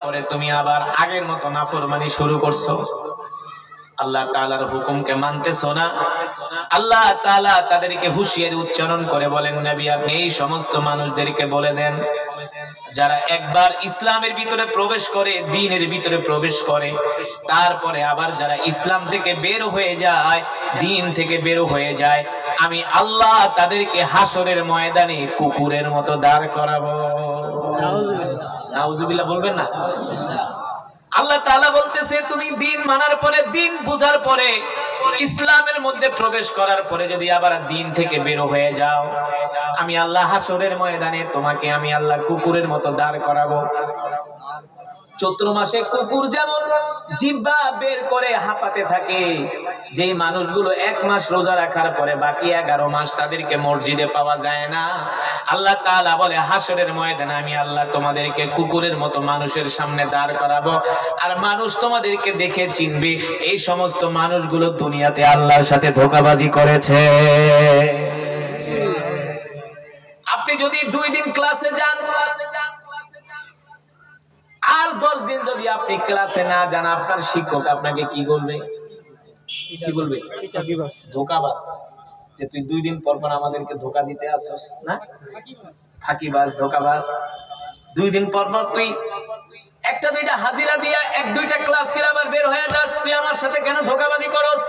পরে তুমি আবার আগের মতো নাফরমানি শুরু করছো, আল্লাহ তাআলার হুকুমকে মানতেছো না। আল্লাহ তাআলা তাদেরকে হুঁশিয়ারি উচ্চারণ করে বলেন, নবী আপনি এই সমস্ত মানুষদেরকে বলে দেন যারা একবার ইসলামের ভিতরে প্রবেশ করে, দ্বীনের ভিতরে প্রবেশ করে, তারপরে আবার যারা ইসলাম থেকে বের হয়ে যায়, দ্বীন থেকে বের হয়ে যায়, আমি আল্লাহ তাদেরকে হাসরের ময়দানে কুকুরের মতো দাঁড় করাবো। নাউজুবিল্লাহ বলবেন না? আল্লাহ তাআলা বলতেছে তুমি দ্বীন মানার পরে, দ্বীন বুঝার পরে, ইসলামের মধ্যে প্রবেশ করার পরে যদি আবার দ্বীন থেকে বের হয়ে যাও, আমি আল্লাহ হাসরের ময়দানে তোমাকে আমি আল্লাহ কুকুরের মতো দাঁড় করাবো। চৈত্র মাসে কুকুর যেমন জিহ্বা বের করে হাঁপাতে থাকে, যেই মানুষগুলো 1 মাস রোজা রাখার পরে বাকি 11 মাস তাদেরকে মসজিদে পাওয়া যায় না, আল্লাহ তাআলা বলে হাসরের ময়দানে আমি আল্লাহ তোমাদেরকে কুকুরের মতো মানুষের সামনে দাঁড় করাবো, আর মানুষ তোমাদেরকে দেখে চিনবে এই সমস্ত মানুষগুলো দুনিয়াতে আল্লাহর সাথে ধোঁকাবাজি করেছে। আপনি যদি 2 দিন ক্লাসে যান আর 10 দিন যদি আপনি ক্লাসে না যান, আপনার শিক্ষক আপনাকে কি বলবে? কি বলবে? ধোঁকাবাজ। যে তুই 2 দিন পর পর আমাদেরকে ধোঁকা দিতে আসছস না, ফাঁকিবাজ, ধোঁকাবাজ। 2 দিন পর পর তুই 1-2টা হাজিরা দিয়া 1-2টা ক্লাস করে আবার বের হয়ে যাস, তুই আমার সাথে কেন ধোঁকাবাজি করস?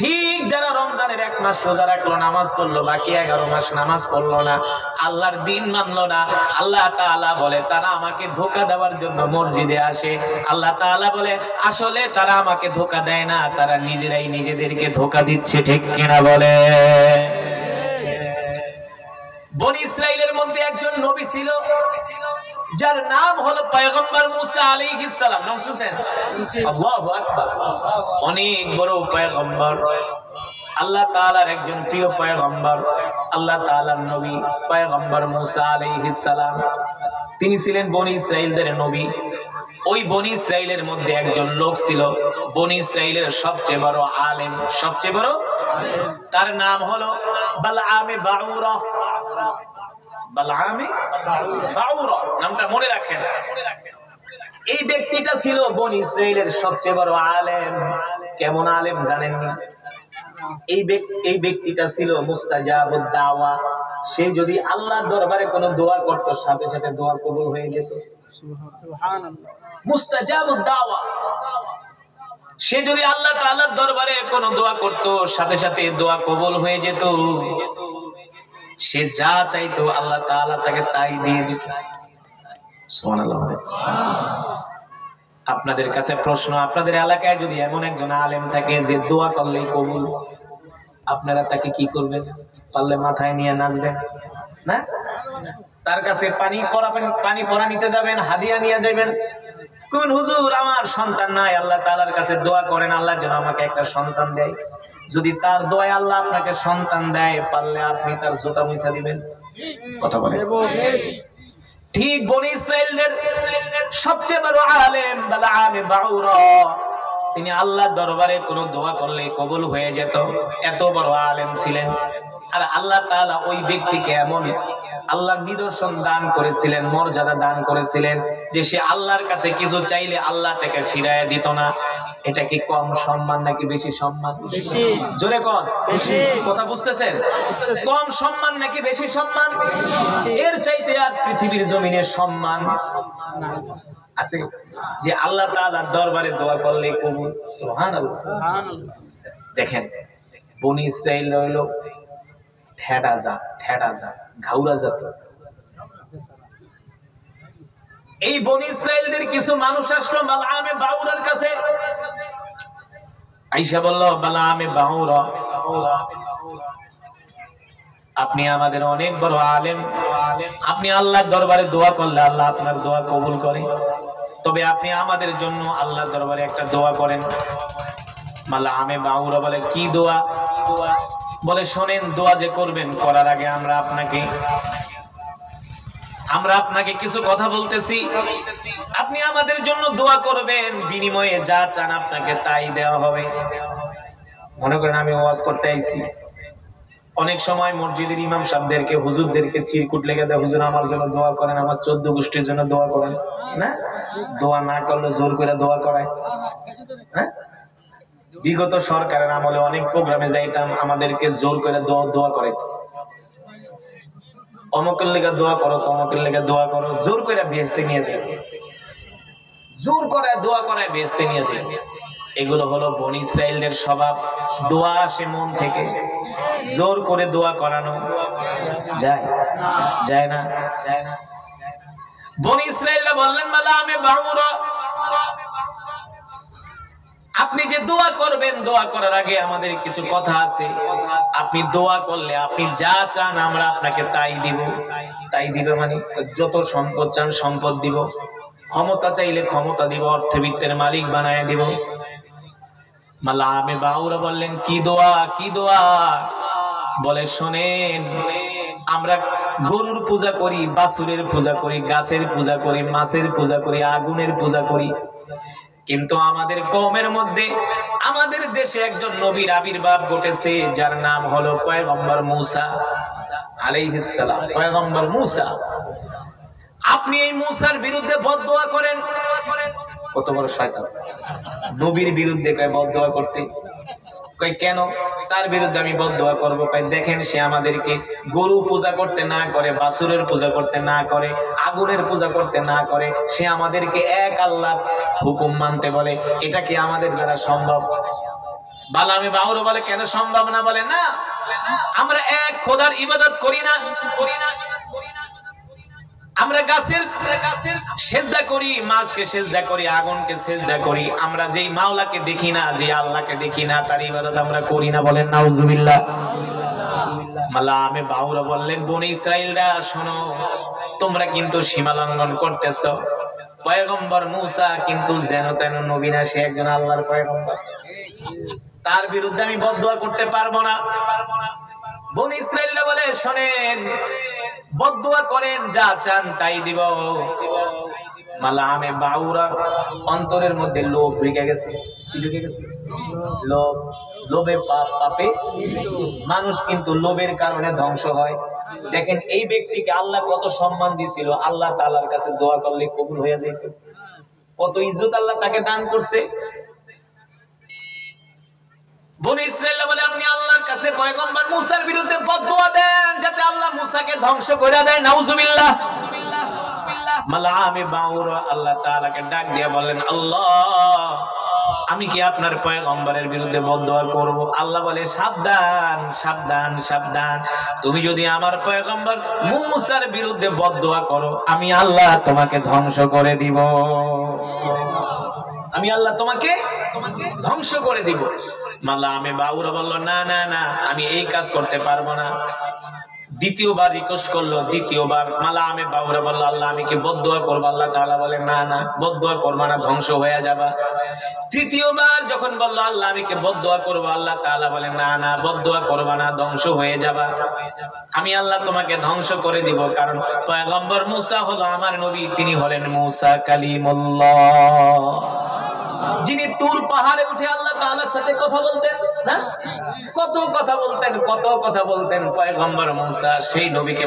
ঠিক যারা রমজানের 1 মাস রোজা রাখলো, নামাজ পড়লো, বাকি 11 মাস নামাজ পড়লো না, আল্লাহর দ্বীন মানলো না, আল্লাহ তাআলা বলে তারা আমাকে ধোঁকা দেওয়ার জন্য মসজিদে আসে। আল্লাহ তাআলা বলে আসলে তারা আমাকে ধোঁকা দেয় না, তারা নিজেরাই নিজেদেরকে ধোঁকা দিচ্ছে। ঠিক কিনা বলে? বনি ইসরাইলের মধ্যে একজন নবী ছিল যার নাম হলো পয়গম্বর মুসা আলাইহিস সালাম। নাম শুনছেন? আল্লাহু আকবার। অনেক বড় পয়গম্বর, আল্লাহ তাআলার একজন প্রিয় পয়গম্বর, আল্লাহ তাআলার নবী পয়গম্বর মুসা আলাইহিস সালাম। তিনি ছিলেন বনি ইসরাইলদের নবী। ওই বনি ইসরাইলের মধ্যে একজন লোক ছিল, বনি ইসরাইলের সবচেয়ে বড় আলেম, সবচেয়ে বড়, তার নাম হলো বালআমে বাউরা। বালআমে বাউরা নামটা মনে রাখেন। এই ব্যক্তিটা ছিল বনি ইসরাইলের সবচেয়ে বড় আলেম। কেমন আলেম জানেননি? এই ব্যক্তিটা ছিল মুস্তাজাবুদ দাওয়া। সে যদি আল্লাহর দরবারে কোনো দোয়া করত, সাথে সাথে দোয়া কবুল হয়ে যেত। সুবহানাল্লাহ। মুস্তাজাবুদ দাওয়া। সে যদি আল্লাহ তাআলার দরবারে কোনো দোয়া করত, সাথে সাথে দোয়া কবুল হয়ে যেত। সে যা চাইতো আল্লাহ তাআলা তাকে তাই দিয়ে দিত। সুবহানাল্লাহ। আপনাদের কাছে প্রশ্ন, আপনাদের এলাকায় যদি এমন একজন আলেম থাকে যে দোয়া করলেই কবুল, আপনারা তাকে কি করবেন? পারলে মাথায় নিয়ে নাচবেন না? তার কাছে পানি পড়া নিতে যাবেন, হাদিয়া নিয়ে যাবেন, কোন হুজুর আমার সন্তান নাই, আল্লাহ তাআলার কাছে দোয়া করেন আল্লাহ যেন আমাকে একটা সন্তান দেয়। যদি তার দোয়ায় আল্লাহ আপনাকে সন্তান দেয়, পারলে আপনি তার জুতা মুছা দিবেন। কথা বলেন। ঠিক বনি ইসরাইলের সবচেয়ে বড় আলেম বালআমে বাউরা, তিনি আল্লাহর দরবারে কোনো দোয়া করলে কবুল হয়ে যেত। এত বড় আলেম ছিলেন। আর আল্লাহ তাআলা ওই ব্যক্তিকে এমন আল্লাহর নিদর্শন দান করেছিলেন, মর্যাদা দান করেছিলেন যে সে আল্লাহর কাছে কিছু চাইলে আল্লাহ থেকে ফিরাইয়া দিত না। এটা কি কম সম্মান নাকি বেশি সম্মান? বেশি। জোরে কোন? বেশি। কথা বুঝতেছেন? কম সম্মান নাকি বেশি সম্মান? এর চাইতে আর পৃথিবীর জমিনে সম্মান আছে যে আল্লাহ তাআলার দরবারে দোয়া করলে কবুল? সুবহানাল্লাহ। দেখেন, বনি ইসরাইল হইল ঠেডা জাত, ঘাউরা জাত। এই বনি ইসরাইলদের কিছু মানুষ আসলো বালআমে বাউরার কাছে, আয়েশা বলল, বালআমে বাউরা আপনি আমাদের অনেক বড় আলেম, আপনি আল্লাহর দরবারে দোয়া করলে আল্লাহ আপনার দোয়া কবুল করে, তবে আপনি আমাদের জন্য আল্লাহর দরবারে একটা দোয়া করেন। বালআমে বাউরা বলে, কি দোয়া? বলে, শোনেন, দোয়া যে করবেন করার আগে আমরা আপনাকে কিছু কথা বলতেছি, আপনি আমাদের জন্য দোয়া করবেন, বিনিময়ে যা চান আপনাকে তাই দেওয়া হবে। মনে করেন আমি ওয়াজ করতে আইছি, অনেক সময় মসজিদের ইমাম সাহেবদেরকে হুজুরদেরকে চিরকুট লেগে দেয়, হুজুর আমার জন্য দোয়া করেন, আমার 14 গোষ্ঠীর জন্য দোয়া করেন। না, দোয়া না করলে জোর করে দোয়া করায়। হ্যাঁ, বিগত সরকারের আমলে অনেক প্রোগ্রামে যাইতাম, আমাদেরকে জোর করে দোয়া করাইতো। অমুকের লেগে দোয়া করো, তমুকের লেগে দোয়া করো, জোর করে ভেস্তে নিয়ে যায়, জোর করে দোয়া করায় ভেস্তে নিয়ে যায়। এগুলো হলো বনি ইসরাইলদের স্বভাব। দোয়া আসে মন থেকে, জোর করে দোয়া করানো যায় যায় না? বনি ইসরাইলরা বললেন মালা আমি বাউরা, আপনি যে দোয়া করবেন, দোয়া করার আগে আমাদের কিছু কথা আছে। আপনি দোয়া করলে আপনি যা চান আমরা আপনাকে তাই দিব। তাই দিব মানে যত সম্পদ চান সম্পদ দিব, ক্ষমতা চাইলে ক্ষমতা দিব, অর্থবিত্তের মালিক বানায় দিব। মালা আমি বাউরা বললেন কি দোয়া, কি দোয়া? বলে শোনেন, আমরা গরুর পূজা করি, বাছুরের পূজা করি, গাছের পূজা করি, মাছের পূজা করি, আগুনের পূজা করি, কিন্তু আমাদের কওমের মধ্যে, আমাদের দেশে একজন নবীর আবির্ভাব ঘটেছে, যার নাম হলো পয়গম্বর মূসা আলাইহিস সালাম। পয়গম্বর মূসা, আপনি এই মূসার বিরুদ্ধে বদদোয়া করেন। কত বড় শয়তান, নবীর বিরুদ্ধে কয় বদদোয়া করতে। কয় কেন তার বিরুদ্ধে আমি বদদোয়া করব? কয় দেখেন, সে আমাদেরকে গরু পূজা করতে না করে, বাছুরের পূজা করতে না করে, আগুনের পূজা করতে না করে, সে আমাদেরকে এক আল্লাহর হুকুম মানতে বলে। এটা কি আমাদের দ্বারা সম্ভব? বালামে বাউরা বলে কেন সম্ভব না? বলে না, আমরা এক খোদার ইবাদত করি না, আমরা গাছের সেজদা করি, মাছকে সেজদা করি, আগুনকে সেজদা করি, আমরা যেই মাওলাকে দেখি না, যে আল্লাহকে দেখি না, তার ইবাদত আমরা করি না। বলেন নাউজুবিল্লাহ। মালামে বাউরা বললেন বনি ইসরাইলরা শোনো, তোমরা কিন্তু সীমা লঙ্ঘন করতেছো। পয়গম্বর মূসা কিন্তু যেন তেন নবী না, সে একজন আল্লাহর পয়গম্বর, তার বিরুদ্ধে আমি বদদোয়া করতে পারবো না। বনি ইসরাইলরা বলে শোনেন, বদদোয়া করেন, যা চান তাই দিব। মালামে বাউরার অন্তরের মধ্যে লোভ ঢুকে গেছে। কি ঢুকে গেছে? লোভ। লোভে পাপ, পাপে মানুষ কিন্তু লোভের কারণে ধ্বংস হয়। দেখেন এই ব্যক্তিকে আল্লাহ কত সম্মান দিয়েছিল, আল্লাহ তাআলার কাছে দোয়া করলে কবুল হয়ে যেত, কত ইজ্জত আল্লাহ তাকে দান করছে। বনি ইসরাইলরা বলে আপনি আল্লাহর কাছে পয়গম্বর মূসার বিরুদ্ধে বদদোয়া দেন, যাতে আল্লাহ মূসাকে ধ্বংস করে দেয়। নাউজুবিল্লাহ। মালামে বাউরা আল্লাহ তাআলাকে ডাক দিয়ে বলেন, আল্লাহ আমি কি আপনার পয়গম্বরের বিরুদ্ধে বদদোয়া করব? আল্লাহ বলে সাবধান সাবধান সাবধান, তুমি যদি আমার পয়গম্বর মূসার বিরুদ্ধে বদদোয়া করো, আমি আল্লাহ তোমাকে ধ্বংস করে দিব, আমি আল্লাহ তোমাকে ধ্বংস করে দিব। মালামে বাউরা বলল না না না, আমি এই কাজ করতে পারবো না। দ্বিতীয়বার রিকোয়েস্ট করলো, দ্বিতীয়বার মালামে বাউরা বলল আল্লাহ আমি কি বদদোয়া করবো? আল্লাহ তাআলা বলে না না, বদদোয়া করবা না, ধ্বংস হয়ে যাবা। তৃতীয়বার যখন বলল আল্লাহ আমি কি বদদোয়া করবো? আল্লাহ তাআলা বলে না না, বদদোয়া করবা না, ধ্বংস হয়ে যাবা, আমি আল্লাহ তোমাকে ধ্বংস করে দিব। কারণ পয়গম্বর মূসা হলো আমার নবী, তিনি হলেন মূসা কালিমুল্লাহ, যিনি তুর পাহাড়ে উঠে আল্লাহ তাআলার সাথে কথা বলতেন। না, কত কথা বলতেন, কত কথা বলতেন পয়গম্বর মূসা, সেই নবীকে